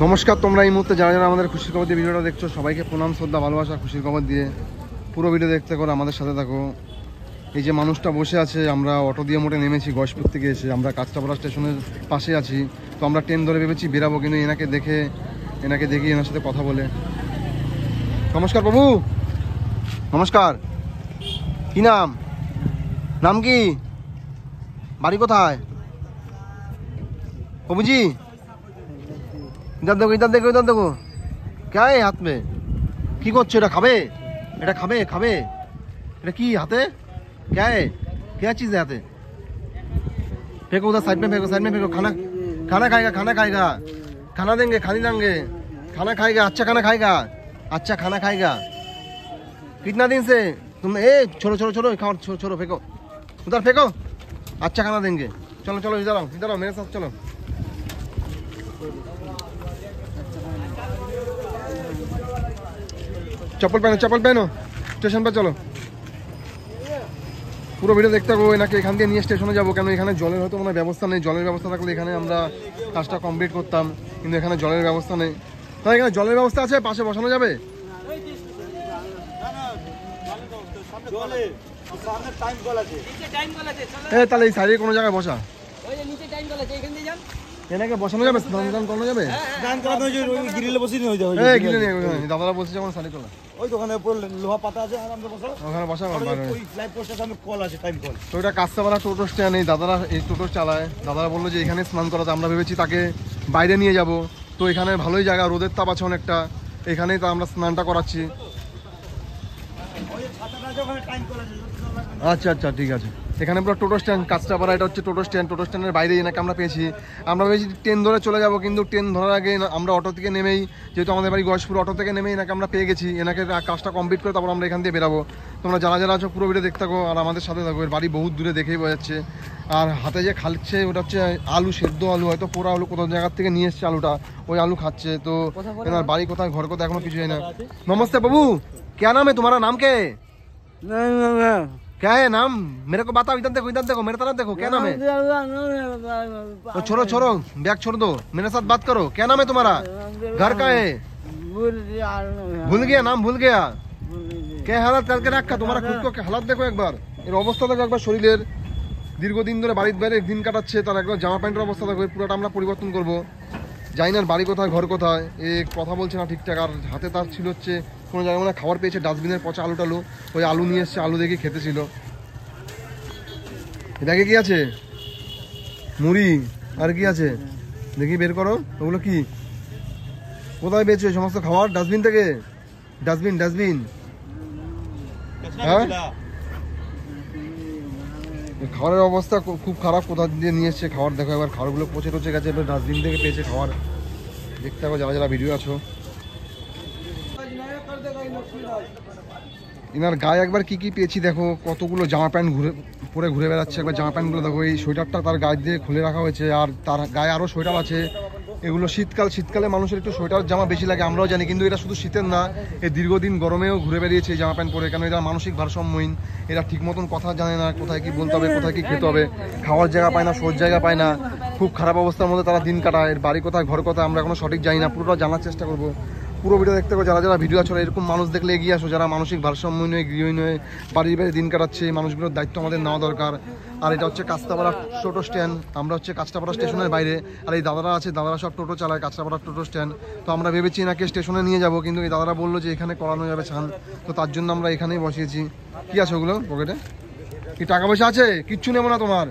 নমস্কার, তোমরা এই মুহূর্তে যারা যারা আমাদের খুশির খবর দিয়ে ভিডিওটা দেখছো সবাইকে প্রণাম, শ্রদ্ধা, ভালোবাসা, খুশির খবর দিয়ে পুরো ভিডিও দেখতে করো, আমাদের সাথে থাকো। এই যে মানুষটা বসে আছে, আমরা অটো দিয়ে মোটে নেমেছি গয়েশপুর থেকে এসে, আমরা কাঁচরাপাড়া স্টেশনের পাশে আছি। তো আমরা ট্রেন ধরে ভেবেছি বেরাবো, কিন্তু এনাকে দেখি এনার সাথে কথা বলে। নমস্কার বাবু, নমস্কার। কি নাম? নাম কি? বাড়ি কোথায় বাবুজি? इधर देखो क्या है हाथ में? কি করছো? এটা খাবে? এটা খাবে? এটা কি হাতে? क्या है? क्या चीज है हाथे? फेंको उधर, साइड में फेंको। खाना खाएगा। खाना देंगे, खाना खाएगा। अच्छा खाना खाएगा। कितना दिन से तुम? छोड़ो छोड़ो, फेंको उधर, फेंको। अच्छा खाना देंगे। चलो इधर आओ मेरे साथ चलो। चप्पल पहनो, स्टेशन पर चलो। পুরো ভিডিও দেখতে হবে। এনাকে এখান দিয়ে নিয়ে স্টেশনে যাবো, কেন এখানে জলের হয়তো কোনো ব্যবস্থা নেই। জলের ব্যবস্থা থাকলে এখানে আমরা কাজটা কমপ্লিট করতাম, কিন্তু এখানে জলের ব্যবস্থা নেই। তাই এখানে জলের ব্যবস্থা আছে, পাশে বসানো যাবে? তাহলে এই সাইডে কোনো জায়গায় বসা, এনাকে বসানো যাবে? স্নান করানো যাবে? দাদারা বলছে যেমন সারি তোলা ওই দোকানে লোহা পাতা আছে, আরামে বসো, ওখানে বসা। ওই লাইভ পোস্টের সামনে কল আছে, টাইম কল। তো এটা কাঁচরাপাড়া টোটো স্ট্যান্ড, এই দাদারা এই টোটো চালায়। দাদারা বললো যে এখানে স্নান করাতে, আমরা ভেবেছি তাকে বাইরে নিয়ে যাব। তো এখানে ভালোই জায়গা, রোদের তাপ আছে অনেকটা, এখানেই তো আমরা স্নানটা করাচ্ছি। আচ্ছা ঠিক আছে। এখানে পুরো টোটো স্ট্যান্ড কাঁচরাপাড়া, এটা হচ্ছে টোটো স্ট্যান্ডের বাইরে এনাকে আমরা পেয়েছি। আমরা ভেবেছি ট্রেন ধরে চলে যাব, কিন্তু ট্রেন ধরার আগে আমরা অটো থেকে নেমেই, যেহেতু আমাদের বাড়ি গয়েশপুর, অটো থেকে নেমেই এনাকে আমরা পেয়ে গেছি। এনাকে কাজটা কমপ্লিট করে তারপর আমরা এখান দিয়ে বেরাবো। তোমরা যারা আছো পুরো ভিডিও দেখতে থাকো আর আমাদের সাথে থাকো। এর বাড়ি বহুত দূরে, দেখেই বোঝা যাচ্ছে। আর হাতে যে খাচ্ছে ওটা হচ্ছে আলু, সেদ্ধ আলু, হয়তো পোড়া আলু, কোথাও জায়গার থেকে নিয়ে এসছে আলুটা, ওই আলু খাচ্ছে। তো এনার বাড়ি কোথায়, ঘর কোথায়, এখনো কিছু হয় না। নমস্তে বাবু, क्या नाम है तुम्हारा? नाम क्या है? क्या है नाम? मेरे को बताओ। इधर देखो मेरे तरफ देखो। क्या नाम है? तो छोड़ो, बैग छोड़ दो, मेरे साथ बात करो। क्या नाम है तुम्हारा? घर का है? भूल गया, नाम भूल गया। क्या हालत करके रखा तुम्हारा? खुद को हालत देखो একবার, এর অবস্থা দেখো একবার শরীরের। দীর্ঘদিন ধরে বাড়ির বাইরে দিন কাটাচ্ছে, তার একবার জামা প্যান্টের অবস্থা দেখো। পুরোটা আমরা পরিবর্তন করবো। জানি না বাড়ি কোথায়, ঘর কোথায়, এ কথা বলছে না ঠিকঠাক। আর হাতে তার ছিল হচ্ছে কোনো জায়গায় মানে খাবার পেয়েছে, ডাস্টবিনের পচা আলু টালু, ওই আলু নিয়ে এসছে, আলু দেখে খেতেছিল। ব্যাগে কি আছে? মুড়ি আর কি আছে দেখি, বের করো। ওগুলো কি, কোথায় পেয়েছো এই সমস্ত খাবার? ডাস্টবিন থেকে? ডাস্টবিন হ্যাঁ। খাবারের অবস্থা খুব খারাপ, কোথা দিয়ে নিয়ে এসছে খাবার দেখো একবার। খাবারগুলো পচে গেছে, এবার ডাস্টবিন থেকে পেয়েছে খাবার। দেখতে হবে যারা ভিডিও আছো। এনার গায়ে একবার কি পেয়েছি দেখো, কতগুলো জামা প্যান্ট পরে ঘুরে বেড়াচ্ছে। একবার জামা প্যান্টগুলো দেখো, এই সোয়েটারটা তার গায়ে দিয়ে খুলে রাখা হয়েছে, আর তার গায়ে আরও সোয়েটার আছে। এগুলো শীতকালে মানুষের একটু সোয়েটার জামা বেশি লাগে, আমরাও জানি, কিন্তু এটা শুধু শীতের না, এই দীর্ঘদিন গরমেও ঘুরে বেরিয়েছে এই জামা প্যান্ট পরে। কেন এরা মানসিক ভারসাম্যহীন, এরা ঠিক মতন কথা জানে না, কোথায় কি বলতে হবে, কোথায় কি খেতে হবে, খাওয়ার জায়গা পায় না, শোর জায়গা পায় না। খুব খারাপ অবস্থার মধ্যে তারা দিন কাটায়। এর বাড়ি কোথায়, ঘর কোথায়, আমরা এখনো সঠিক জানি না। পুরোটা জানার চেষ্টা করবো। পুরো ভিডিও দেখতে হবে। যারা ভিডিও আছে এরকম মানুষ দেখলে এগিয়ে আসো, যারা মানসিক ভারসাম্যহীন হয়ে, গৃহহীন হয়ে বাড়ির বাইরে দিন কাটাচ্ছে। এই মানুষগুলোর দায়িত্ব আমাদের নেওয়া দরকার। আর এটা হচ্ছে কাঁচরাপাড়া টোটো স্ট্যান্ড, আমরা হচ্ছে কাঁচরাপাড়া স্টেশনের বাইরে। আর এই দাদারা আছে, দাদারা সব টোটো চালায় কাঁচরাপাড়া টোটো স্ট্যান্ড। তো আমরা ভেবেছি এনাকে স্টেশনে নিয়ে যাব, কিন্তু এই দাদারা বললো যে এখানে করানো যাবে ছান। তো তার জন্য আমরা এখানেই বসিয়েছি। কি আছে ওগুলো পকেটে? কি টাকা পয়সা আছে? কিচ্ছু নেবো না তোমার।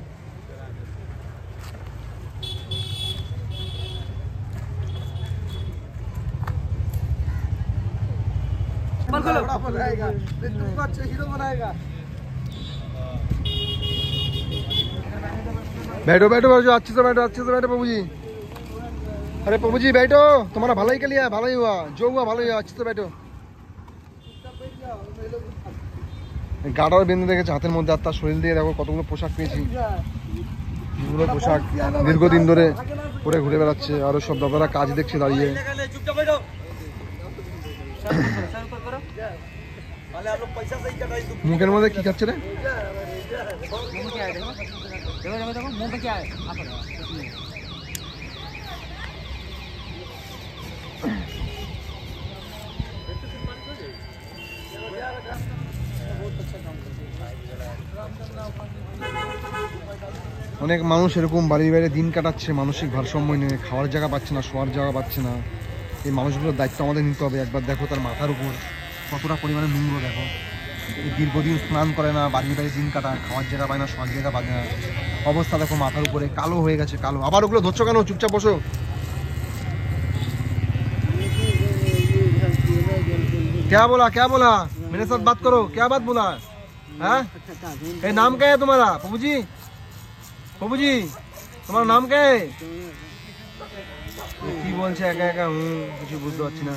बैठो अच्छे से बैठो बाबू जी। अरे बाबू जी बैठो, तुम्हारा भलाई के लिए भलाई हुआ, जो हुआ भलाई हुआ, अच्छे से बैठो। গাড়ার বেঁধে রেখেছে হাতের মধ্যে, আর তার শরীর দিয়ে দেখো কতগুলো পোশাক পেয়েছি। এগুলো পোশাক দীর্ঘদিন ধরে পরে ঘুরে বেড়াচ্ছে। আরো সব দাদারা কাজ দেখছে দাঁড়িয়ে। মুখের মধ্যে কি খাচ্ছে রে? অনেক মানুষ এরকম বাড়ির বাইরে দিন কাটাচ্ছে, মানসিক ভারসাম্য নিয়ে, খাওয়ার জায়গা পাচ্ছে না, শোয়ার জায়গা পাচ্ছে না। এই মানুষগুলোর দায়িত্ব আমাদের নিতে হবে। একবার দেখো তার মাথার উপর কতটা পরিমাণে নোংরা, দেখো এই দীর্ঘদিন স্নান করে না, বাড়ির বাইরে দিন কাটা, খাওয়ার জায়গা পায় না, শোয়ার জায়গা পায় না, অবস্থা দেখো মাথার উপরে কালো হয়ে গেছে, কালো। আবার ওগুলো ধরছো কেন? চুপচাপ বসো। क्या बोला मेरे साथ बात करो, क्या बात बोला है? नाम क्या है तुम्हारा? पप्पू जी तुम्हारा नाम क्या है? কি বলছে একা একা, কিছু বুঝতে পারছি না।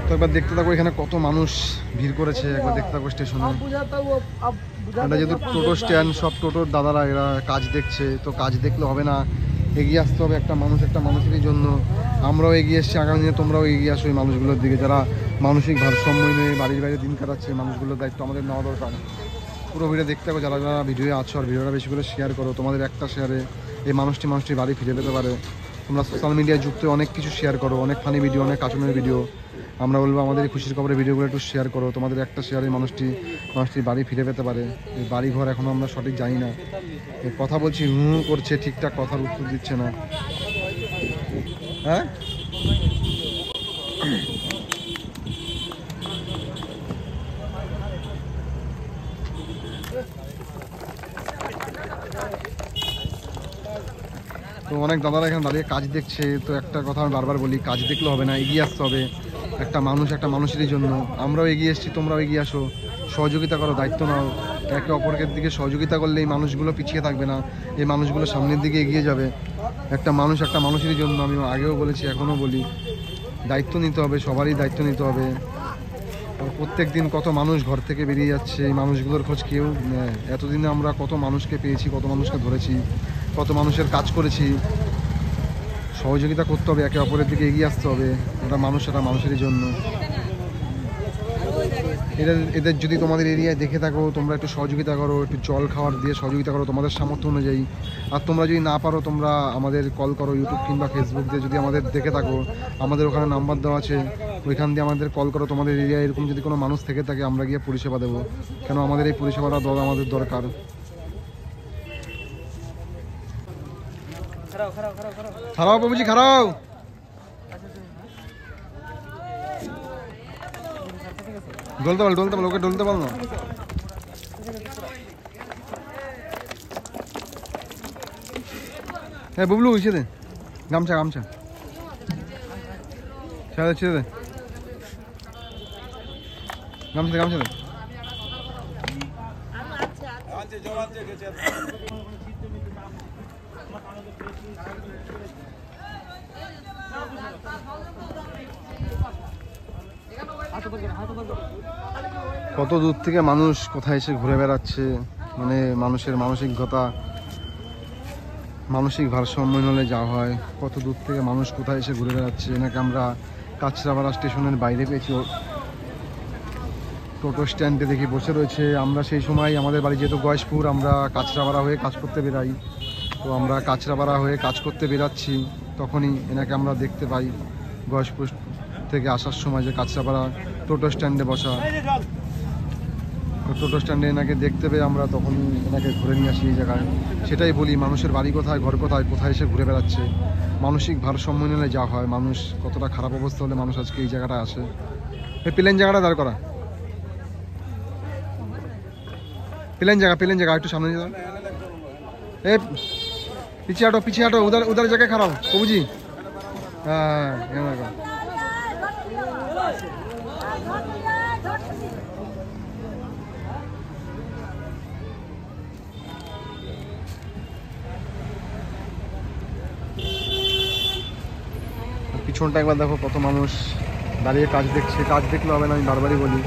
তো একবার দেখতে থাকো এখানে কত মানুষ ভিড় করেছে, একবার দেখতে থাকো স্টেশনে। এটা যেহেতু টোটো স্ট্যান্ড, সব টোটোর দাদারা এরা কাজ দেখছে, তো কাজ দেখলে হবে না, এগিয়ে আসতে হবে একটা মানুষেরই জন্য। আমরাও এগিয়ে এসেছি, আগামী দিনে তোমরাও এগিয়ে আসো এই মানুষগুলোর দিকে, যারা মানসিক ভারসাম্য নিয়ে বাড়ির বাইরে দিন কাটাচ্ছে। মানুষগুলোর দায়িত্ব আমাদের নেওয়া দরকার। পুরো ভিডিও দেখতে থাকো, যারা যারা ভিডিও আছো, আর ভিডিওটা বেশি করে শেয়ার করো। তোমাদের একটা শেয়ারে এই মানুষটি বাড়ি ফিরে পেতে পারে। তোমরা সোশ্যাল মিডিয়ায় যুক্ত অনেক কিছু শেয়ার করো, অনেক ফানি ভিডিও, অনেক কার্টুনের ভিডিও। আমরা বলবো আমাদের এই খুশির খবরের ভিডিওগুলো একটু শেয়ার করো। তোমাদের একটা শেয়ারে মানুষটি বাড়ি ফিরে পেতে পারে। এই বাড়ি ঘর এখনও আমরা সঠিক জানি না, কথা বলছি করছে, ঠিকঠাক কথার উত্তর দিচ্ছে না। হ্যাঁ তো অনেক দাদারা এখানে দাঁড়িয়ে কাজ দেখছে। তো একটা কথা আমি বারবার বলি, কাজ দেখলে হবে না, এগিয়ে আসতে হবে। একটা মানুষেরই জন্য। আমরাও এগিয়ে এসেছি, তোমরাও এগিয়ে আসো, সহযোগিতা করো, দায়িত্ব নাও। একে অপরের দিকে সহযোগিতা করলে এই মানুষগুলো পিছিয়ে থাকবে না, এই মানুষগুলো সামনের দিকে এগিয়ে যাবে। একটা মানুষেরই জন্য। আমি আগেও বলেছি, এখনও বলি, দায়িত্ব নিতে হবে, সবারই দায়িত্ব নিতে হবে। প্রত্যেক দিন কত মানুষ ঘর থেকে বেরিয়ে যাচ্ছে, এই মানুষগুলোর খোঁজ কেউ নেয়? এতদিনে আমরা কত মানুষকে পেয়েছি, কত মানুষকে ধরেছি, কত মানুষের কাজ করেছি। সহযোগিতা করতে হবে, একে অপরের দিকে এগিয়ে আসতে হবে। এটা মানুষেরই জন্য। এদের যদি তোমাদের এরিয়ায় দেখে থাকো, তোমরা একটু সহযোগিতা করো, একটু জল খাওয়ার দিয়ে সহযোগিতা করো তোমাদের সামর্থ্য অনুযায়ী। আর তোমরা যদি না পারো, তোমরা আমাদের কল করো, ইউটিউব কিংবা ফেসবুক দিয়ে যদি আমাদের দেখে থাকো, আমাদের ওখানে নাম্বার দেওয়া আছে, ওইখান দিয়ে আমাদের কল করো। তোমাদের এরিয়ায় এরকম যদি কোনো মানুষ থেকে থাকে, আমরা গিয়ে পরিষেবা দেবো। কেন আমাদের এই পরিষেবাটা আমাদের দরকার। খারাপ বাবুজি, খারাপ। ডলতে পারো, ওকে ডলতে পারো না। হ্যাঁ বুবলু, ছেড়ে দে গামছা, ছেড়ে দে গামছা দে। কত দূর থেকে মানুষ কোথায় এসে ঘুরে বেড়াচ্ছে, মানে মানুষের মানসিকতা, মানসিক ভারসাম্য হলে যা হয়। কত দূর থেকে মানুষ কোথায় এসে ঘুরে বেড়াচ্ছে। এনাকে আমরা কাঁচরাপাড়া স্টেশনের বাইরে পেয়েছি, টোটো স্ট্যান্ডে দেখি বসে রয়েছে। আমরা সেই সময়, আমাদের বাড়ি যেহেতু গয়েশপুর, আমরা কাঁচরাপাড়া হয়ে কাজ করতে বেরাই। তো আমরা কাঁচরাপাড়া হয়ে কাজ করতে বেরাচ্ছি, তখনই এনাকে আমরা দেখতে পাই গয়েশপুর থেকে আসার সময়, যে কাঁচরাপাড়া টোটো স্ট্যান্ডে বসা। টোটো স্ট্যান্ডে এনাকে দেখতে পেয়ে আমরা তখনই এনাকে ঘুরে নিয়ে আসি এই জায়গায়। সেটাই বলি, মানুষের বাড়ি কোথায়, ঘর কোথায়, কোথায় এসে ঘুরে বেড়াচ্ছে। মানসিক ভারসাম্য নিলে যা হয়, মানুষ কতটা খারাপ অবস্থা হলে মানুষ আজকে এই জায়গাটায় আসে। এই প্লেন জায়গাটা দাঁড় করা, প্লেন জায়গা একটু সামনে যাও। এ পিছিয়ে হাঁটো, উদার জায়গায় খারাপ বাবুজি। হ্যাঁ পিছনটা একবার দেখো, কত মানুষ দাঁড়িয়ে কাজ দেখছে। কাজ দেখলে হবে না, আমি বারবারই বলি,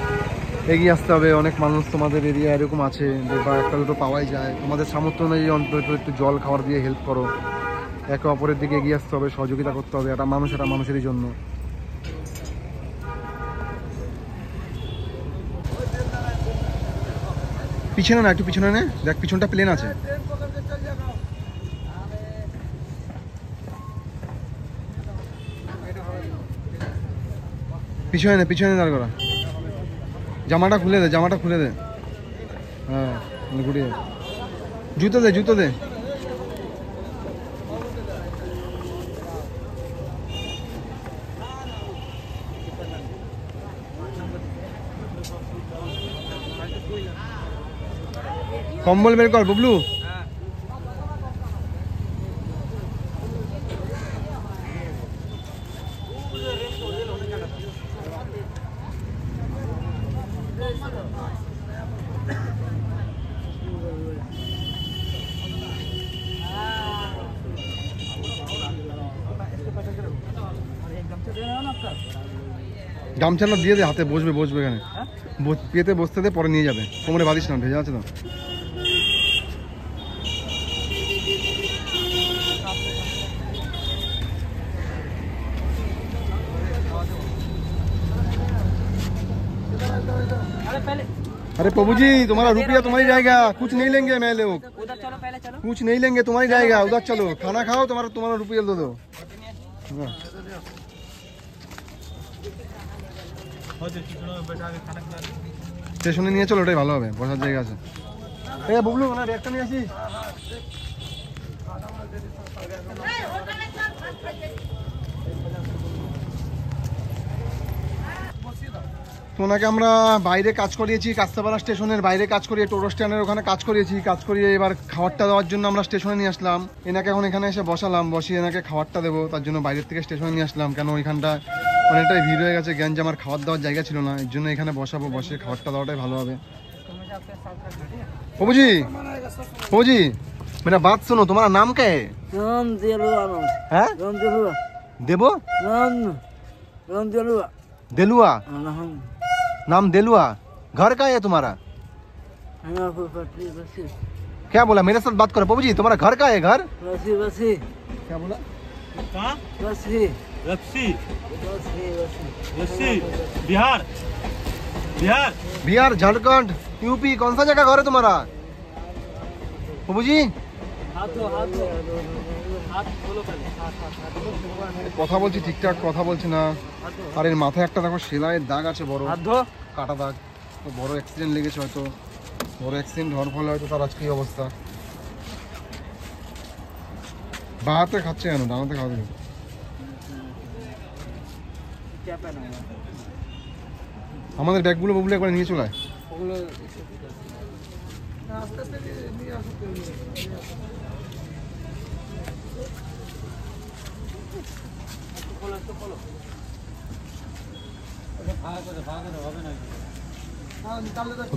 এগিয়ে আসতে হবে। অনেক মানুষ তোমাদের এরিয়া এরকম আছে, বা একটা দুটো পাওয়াই যায়। তোমাদের সামর্থ্য অনুযায়ী অন্তত একটু জল খাবার দিয়ে হেল্প করো। একে অপরের দিকে এগিয়ে আসতে হবে, সহযোগিতা করতে হবে। এটা মানুষেরই জন্য। পিছনে না, একটু পিছনে নে, দেখ পিছনটা প্লেন আছে। পিছনে দাঁড় করা। জামাটা খুলে দে, জামাটা খুলে দে। হ্যাঁ ঘুরিয়ে। জুতো দে, জুতো দে। কম্বল বের কর বুবলু। গামছাটা দিয়ে দে হাতে, বসবে এখানে। পেতে বসতে দে, পরে নিয়ে যাবে। কোমরে বাঁধিস না, ভেজা আছে তো। अरे प्रभु जी तुम्हारा रुपया तुम्हारी जाएगा, कुछ नहीं लेंगे मैं लोग, उधर चलो, पहले चलो। कुछ नहीं लेंगे, तुम्हारी जाएगा। उधर चलो, खाना खाओ, तुम्हारा रुपया दे दो। স্টেশনে নিয়ে চলো, ওটাই ভালো হবে, বসার জায়গা আছে। এ বুবলু না ব্যাগটা নিয়ে আসিস। ওনাকে আমরা বাইরে কাজ করিয়েছি, কাস্তাপাড়া স্টেশনের বাইরে কাজ করিয়ে টোটো স্ট্যান্ডের ওখানে কাজ করিয়ে এবার খাবারটা দেওয়ার জন্য আমরা স্টেশনে নিয়ে আসলাম। এনাকে এখন এখানে এসে বসালাম, বসিয়ে এনাকে খাবারটা দেবো, তার জন্য বাইরের থেকে স্টেশনে নিয়ে আসলাম। কেন ওইখানটা অনেকটাই ভিড় হয়ে গেছে, গ্যাঞ্জাম, আমার খাবার দেওয়ার জায়গা ছিল না, এর জন্য এখানে বসাবো, বসে খাবারটা দেওয়াটাই ভালো হবে। প্রভুজি, প্রভুজি मेरा बात सुनो, तुम्हारा नाम क्या है? राम देलुआ नाम है राम देलुआ देबो राम देलुआ देलुआ, हम नाम देलुआ। घर का है तुम्हारा? बसी क्या बोला? मेरे साथ बात करो प्रभु जी, तुम्हारा घर का है? घर बसी बसी क्या बोला? कहाँ? बसी रक्सी बसी रक्सी बिहार बिहार बिहार, झारखंड, यूपी, कौन सा जगह घर है तुम्हारा प्रभु जी? हाथ खोलो पहले, हाथ কথা বলছি ঠিকঠাক, কথা বলছি না। আর এর মাথায় একটা দেখো সেলাইয়ের দাগ আছে, বড় धो। কাটা দাগ। তো বড় অ্যাক্সিডেন্ট লেগেছে হয়তো, বড় অ্যাক্সিডেন্ট হওয়ার ফলে হয়তো তার আজকে এই অবস্থা। বাহাতে খাচ্ছে কেন, ডানাতে খাওয়া দেবে। क्या पहना है? আমাদের ব্যাগগুলো ববলে একবার নিয়ে চলে আয়।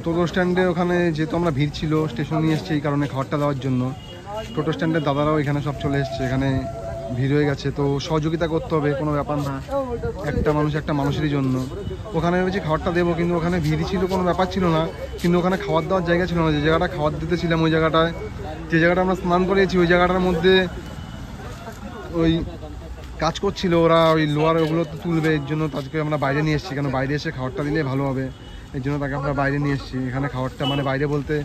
টোটো স্ট্যান্ডে ওখানে যেহেতু আমরা ভিড় ছিল, স্টেশন নিয়ে এসছি এই কারণে খাবারটা দেওয়ার জন্য। টোটো স্ট্যান্ডের দাদারাও এখানে সব চলে এসছে, এখানে ভিড় হয়ে গেছে, তো সহযোগিতা করতে হবে, কোনো ব্যাপার না, একটা মানুষ একটা মানুষেরই জন্য। ওখানে ভেবেছি খাবারটা দেবো, কিন্তু ওখানে ভিড় ছিল, কোনো ব্যাপার ছিল না, কিন্তু ওখানে খাবার দেওয়ার জায়গা ছিল না। যে জায়গাটা খাবার দিতেছিলাম ওই জায়গাটায়, যে জায়গাটা আমরা স্নান করিয়েছি ওই জায়গাটার মধ্যে ওই কাজ করছিল ওরা, ওই লোয়ার ওগুলো তো তুলবে, এর জন্য তাদেরকে আমরা বাইরে নিয়ে এসেছি। কেন বাইরে এসে খাবারটা দিলে ভালো হবে, এর জন্য তাকে আমরা বাইরে নিয়ে এসেছি। এখানে খাবারটা মানে বাইরে বলতে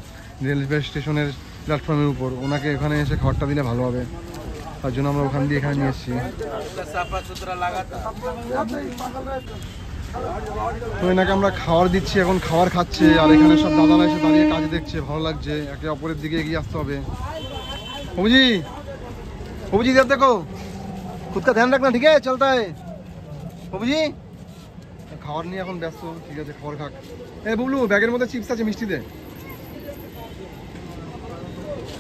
রেলওয়ে স্টেশনের প্ল্যাটফর্মের উপর, ওনাকে এখানে এসে খাবারটা দিলে ভালো হবে, তার জন্য আমরা ওখান দিয়ে এখানে নিয়ে এসেছি। তো এনাকে আমরা খাবার দিচ্ছি, এখন খাবার খাচ্ছে, আর এখানে সব দাদারা এসে দাঁড়িয়ে কাজ দেখছে, ভালো লাগছে, একে অপরের দিকে এগিয়ে আসতে হবে। প্রভুজি, প্রভুজি इधर देखो, खुद का ध्यान रखना, ठीक है? चलता है প্রভুজি। খাবার নিয়ে এখন ব্যস্ত, ঠিক আছে, খাবার খাক। এই বুবলু ব্যাগের মধ্যে চিপস আছে, মিষ্টি দে।